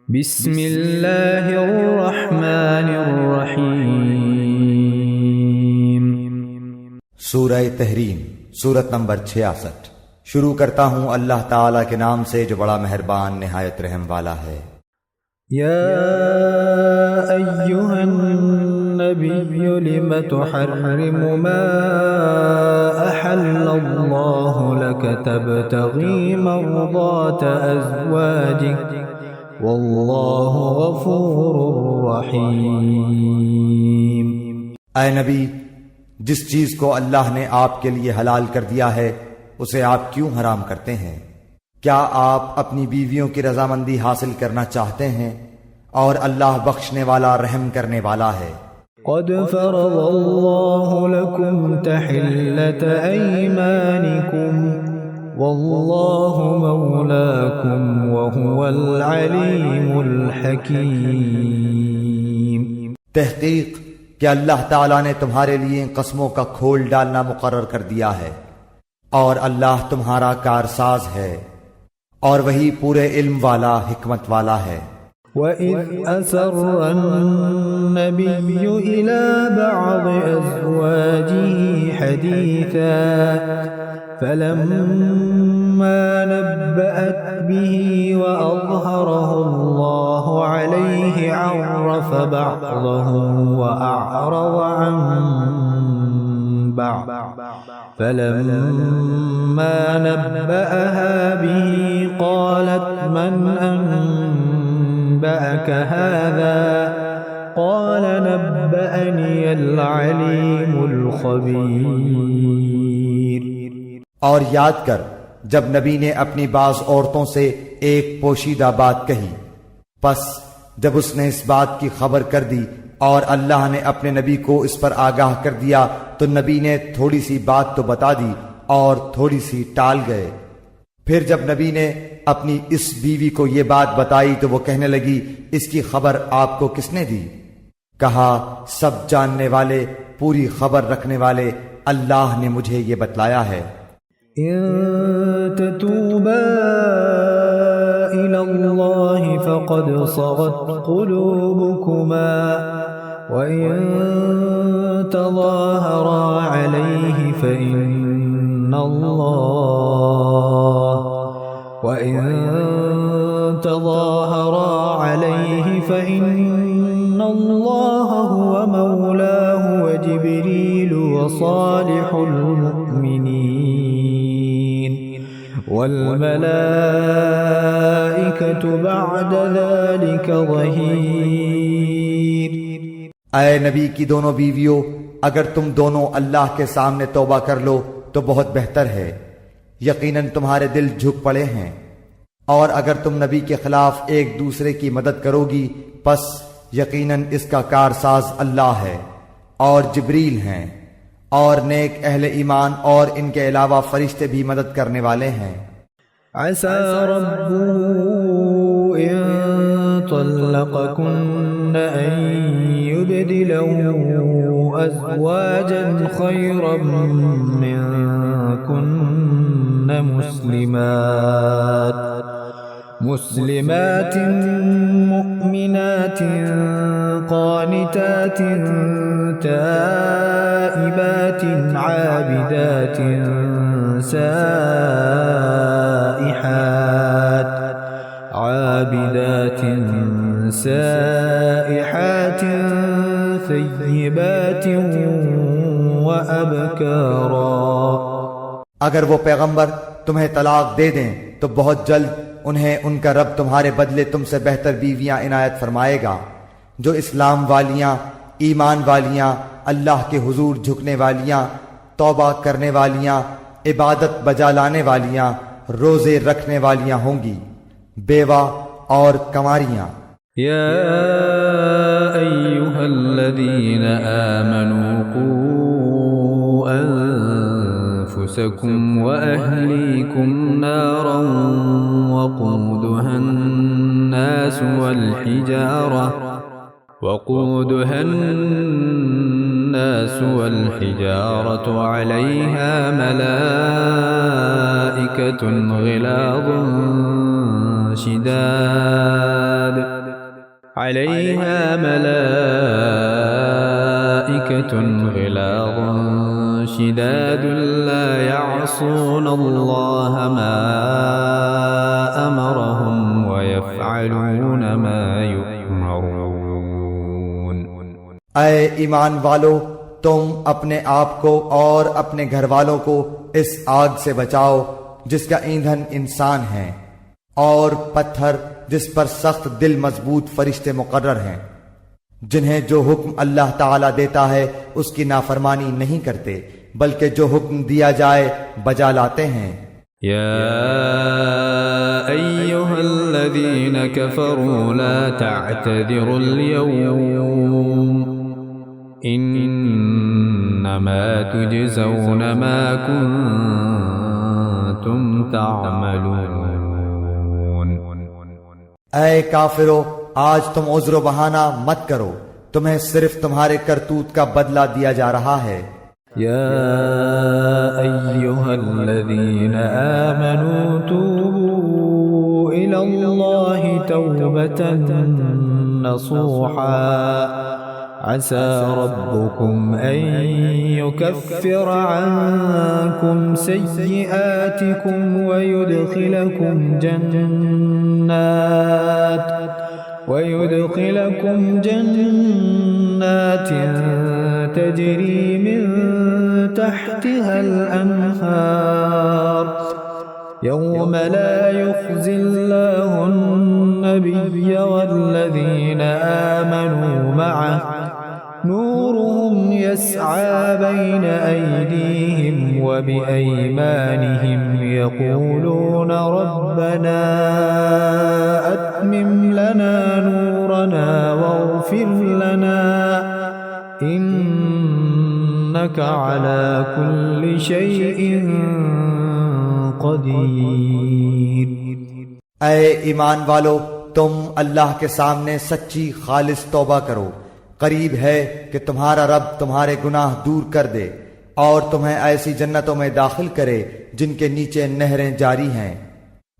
बिस्मिल्लाहिर्रहमानिर्रहीम। सूरह तहरीम सूरत नंबर 66। शुरू करता हूँ अल्लाह ताला के नाम से जो बड़ा मेहरबान निहायत रहम वाला है। या अय्युहन नबिय्यु लिम तुहर्रिमु मा अहल्लल्लाहु लक तबतगी मर्दात अज़वाजिक वल्लाहु गफूरुर रहीम। ऐ नबी, जिस चीज को अल्लाह ने आपके लिए हलाल कर दिया है उसे आप क्यों हराम करते हैं? क्या आप अपनी बीवियों की रजामंदी हासिल करना चाहते हैं? और अल्लाह बख्शने वाला रहम करने वाला है। क़द फ़रज़ल्लाहु लकुम तहिल्लत ऐमानिकुम वल्लाहु मौलाकुम वहुवल अलीमुल हकीम। तहकीक कि अल्लाह ताला ने तुम्हारे लिए कस्मों का खोल डालना मुकर्रर कर दिया है और अल्लाह तुम्हारा कारसाज है और वही पूरे इल्म वाला हिकमत वाला है। वइज़ असर्रन नबिय्यु इला बअज़ अज़वाजिही हदीसा फलम्मा नब्बअत बिही व अज़हरहु अल्लाहु अलैहि अर्रफ़ बअज़हु व अअरज़ अन बअज़ फलम्मा नब्बअहा बिही क़ालत मन अनबअक हाज़ा क़ाल नब्बअनियल अलीमुल ख़बीर। और याद कर जब नबी ने अपनी बाज औरतों से एक पोशीदा बात कही, बस जब उसने इस बात की खबर कर दी और अल्लाह ने अपने नबी को इस पर आगाह कर दिया तो नबी ने थोड़ी सी बात तो बता दी और थोड़ी सी टाल गए। फिर जब नबी ने अपनी इस बीवी को ये बात बताई तो वो कहने लगी, इसकी खबर आपको किसने दी? कहा, सब जानने वाले पूरी खबर रखने वाले अल्लाह ने मुझे ये बतलाया है। इन ततूबा इलल्लाहि फ़क़द सग़त क़ुलूबुकुमा व इन तज़ाहरा अलैहि फ़इन्नल्लाह हुवा मौलाहु व जिब्रील व सालिहुल मुअ्मिनीन वल मलाइकतु बअद ज़ालिका ज़हीर। ऐ नबी की दोनों बीवियों, अगर तुम दोनों अल्लाह के सामने तौबा कर लो तो बहुत बेहतर है। यकीनन तुम्हारे दिल झुक पड़े हैं। और अगर तुम नबी के खिलाफ एक दूसरे की मदद करोगी बस यकीनन इसका कारसाज अल्लाह है और जिब्रील हैं और नेक अहले ईमान और इनके अलावा फरिश्ते भी मदद करने वाले हैं। असा रब्बुहु इन तल्लक़कुन्न अन युबदिलहु अज़वाजन खैरन मिनकुन्न मुस्लिमातिन मुअ्मिनातिन क़ानितातिन ताइबातिन आबिदातिन साइहातिन थय्यिबातिन व अबकारा। अगर वो पैगंबर तुम्हें तलाक दे दें तो बहुत जल्द उन्हें उनका रब तुम्हारे बदले तुमसे बेहतर बीवियां इनायत फरमाएगा, जो इस्लाम वालियां, ईमान वालियां, अल्लाह के हुजूर झुकने वालियां, तौबा करने वालियां, इबादत बजा लाने वालियां, रोजे रखने वालियां होंगी, बेवा और कमारियां। या अय्युहल्लज़ीना आमनू क़ू अन्फुसकुम व अहलीकुम नारन वक़ूदुहा الناس والحجارة عليها ملائكة غلاظ شداد अलैहा मलाइकतुन गिलाज़ुन शिदादुन ला यअसून अल्लाह मा अमरहुम व यफ़अलून मा युअमरून। ऐ ईमान वालो, तुम अपने आप को और अपने घर वालों को इस आग से बचाओ जिसका ईंधन इंसान है, और पत्थर जिस पर सख्त दिल मजबूत फरिश्ते मुकर्रर हैं, जिन्हें जो हुक्म अल्लाह ताला देता है उसकी नाफरमानी नहीं करते, बल्कि जो हुक्म दिया जाए बजा लाते हैं। या अय्युहल्लज़ीन कफ़रू ला तअतज़िरुल यौम इन्नमा तुजज़ौन मा कुन्तुम तअमलून। ऐ काफिरो, आज तुम उज़्र बहाना मत करो, तुम्हें सिर्फ तुम्हारे करतूत का बदला दिया जा रहा है। या अय्युहल्लज़ीन आमनू तूबू इलल्लाहि तौबतन नसूहा असा रब्बुकुम अन युकफ्फिर अन्कुम सय्यिआतिकुम व युदखिलकुम जन्नात तजरी मिन तहतिहा अल-अन्हार यौम ला युख़ज़िल्लाहु अन्नबिय्य वल्लज़ीन आमनू मअहु नूरुहुम यस्आ बैन अयदीहिम व बिअयमानिहिम यक़ूलून रब्बना अत्मिम लना नूरना वग़फ़िर लना इन्नका अला कुल्लि शैइन क़दीर। ऐ ईमान वालो, तुम अल्लाह के सामने सच्ची खालिस तौबा करो। करीब है कि तुम्हारा रब तुम्हारे गुनाह दूर कर दे और तुम्हें ऐसी जन्नतों में दाखिल करे जिनके नीचे नहरें जारी हैं।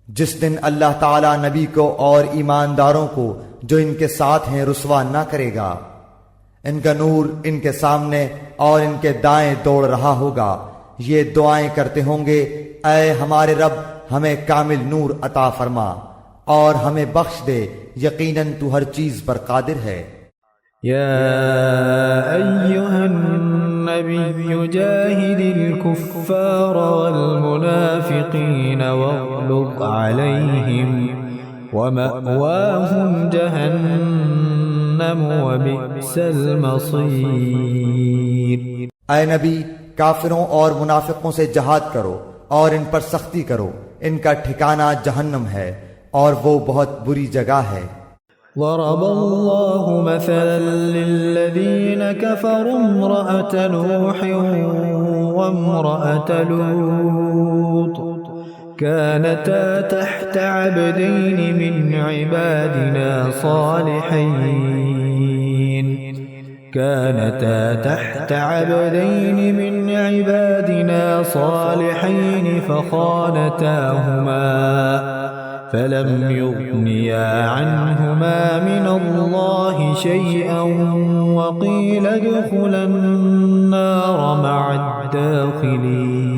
जिस दिन अल्लाह ताला नबी को और ईमानदारों को जो इनके साथ हैं रुसवा न करेगा। इनका नूर इनके सामने और इनके दाएं दौड़ रहा होगा। ये दुआएं करते होंगे, ऐ हमारे रब, हमें कामिल नूर अता फरमा और हमें बख्श दे, यकीनन तू हर चीज पर कादिर है। या अय्युहन नबिय्यु जाहिदिल कुफ्फार वल मुनाफिकीन वग़्लुज़ अलैहिम व मअवाहुम जहन्नम व बि'सल मसीर। ऐ नबी, काफिरों और मुनाफिकों से जहाद करो और इन पर सख्ती करो, इनका ठिकाना जहन्नम है और वो बहुत बुरी जगह है। ضربallahu مثلا للذين كفروا امرأة نوح وامرأة لوط كانتا تحت عبدين من عبادنا صالحين فخانتاهما فلم يغنيا عنهما من الله شيئا وقيل ادخلا النار مع الداخلين।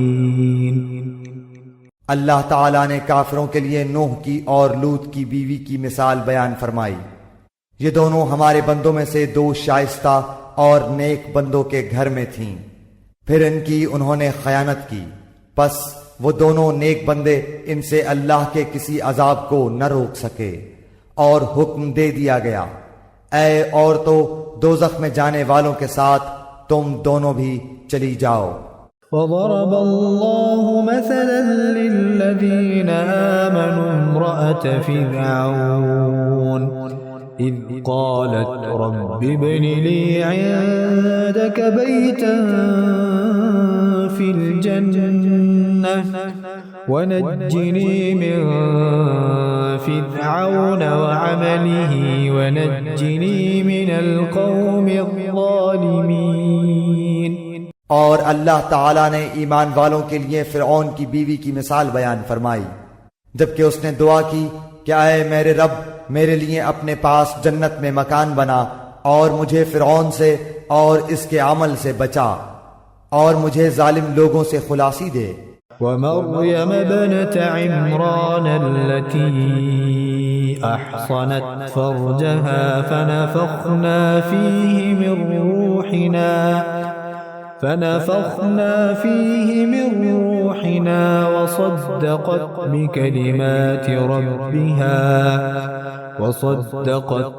अल्लाह ताला ने काफिरों के लिए नूह की और लूत की बीवी की मिसाल बयान फरमाई। ये दोनों हमारे बंदों में से दो शाइस्ता और नेक बंदों के घर में थीं। फिर इनकी उन्होंने खयानत की, बस वो दोनों नेक बंदे इनसे अल्लाह के किसी अजाब को न रोक सके और हुक्म दे दिया गया, ऐ औरतों, दोज़ख में जाने वालों के साथ तुम दोनों भी चली जाओ। وضرب الله مثلا للذين آمنوا امرأة فرعون إذ قالت رب ابن لي عندك بيتا في الجنة ونجني من فرعون وعمله ونجني من القوم الظالمين। और अल्लाह ताला ने ईमान वालों के लिए फिरऔन की बीवी की मिसाल बयान फरमाई, जबकि उसने दुआ की क्या है मेरे रब, मेरे लिए अपने पास जन्नत में मकान बना और मुझे फिरौन से और इसके अमल से बचा और मुझे जालिम लोगों से खुलासी दे। ومريم ابنة عمران التي أحصنت فرجها فنفخنا فيه من روحنا وصدقت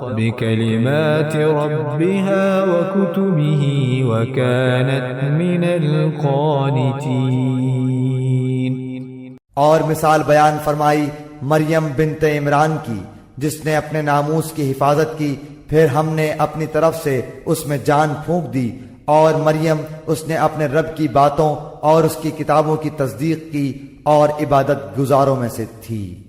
بكلمات ربها وكتبه وكانت من القانتين। और मिसाल बयान फरमाई मरियम बिनते इमरान की, जिसने अपने नामूस की हिफाजत की, फिर हमने अपनी तरफ से उसमें जान फूंक दी, और मरियम उसने अपने रब की बातों और उसकी किताबों की तस्दीक की और इबादत गुजारों में से थी।